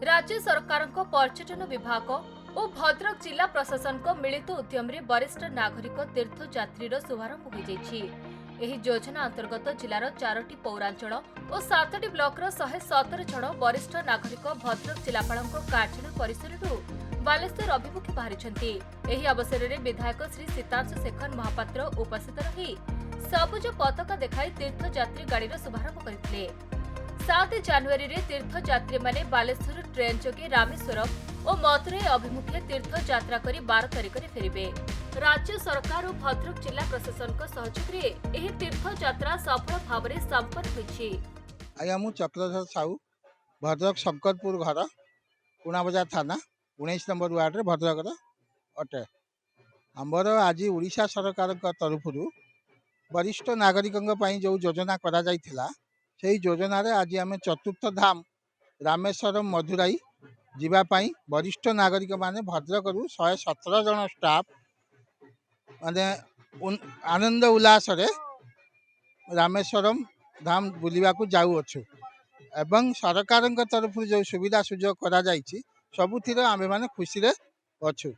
राज्य सरकार पर्यटन विभाग और भद्रक जिला प्रशासन मिलित उद्यम वरिष्ठ नागरिक तीर्थयात्री शुभारंभ हो योजना अंतर्गत जिलार 4टी पौरांचल और 7टी ब्लॉकर 117 जन वरिष्ठ नागरिक भद्रक जिलापाल कार्यालय परिसर बालेश्वर अभिमुखे बाहरी अवसर में विधायक श्री सीतांशु शेखर महापात्र उपस्थित रही सबुज पताका देखाई तीर्थयात्री गाड़ीर शुभारंभ करते। 7 जनवरी रे तीर्थयात्री माने बालेश्वर ट्रेन जोगे रामेश्वरम और मदुरै अभिमुखे तीर्थयात्रा करी 12 तारिख में फेरिबे। राज्य सरकार और भद्रक जिला प्रशासन सहयोग रे एही तीर्थयात्रा सफल भाव में संपन्न होइछि। आज्ञा मु चक्रधर साहू भद्रक शंकरपुर घर कुणाबजार थाना 19 नंबर वार्ड रे भद्रक अटे। आमर आज ओडिशा सरकार तरफ वरिष्ठ नागरिक जो योजना करा जाइथिला से योजना रे आज आम चतुर्थ धाम रामेश्वरम मदुराई जीवाई वरिष्ठ नागरिक माने भद्रक 117 जन स्टाफ माने आनंद उल्लास रे रामेश्वरम धाम बुलिबा को जाऊ अच्छु एवं सरकार तरफ जो सुविधा सुजोग करा जाइछि सबुथिर आमे माने खुशी रे अच्छु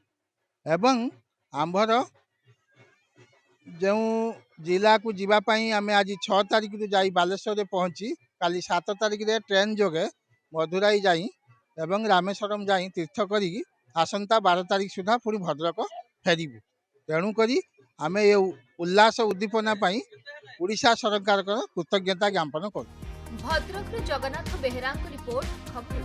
एवं आंभर जो जिला को जीवाई आम आज 6 तारिख रु जाई बालेश्वर पहुँची काली 7 तारिख रे ट्रेन जोगे मदुराई जाई एवं रामेश्वरम जाई तीर्थ करी आसंता 12 तारिख सुधा पुणी भद्रक फेरबू। तेणुक आम ये उल्लास उद्दीपना ओडिशा सरकार कृतज्ञता ज्ञापन कर। भद्रक जगन्नाथ बेहेरा रिपोर्ट खबर।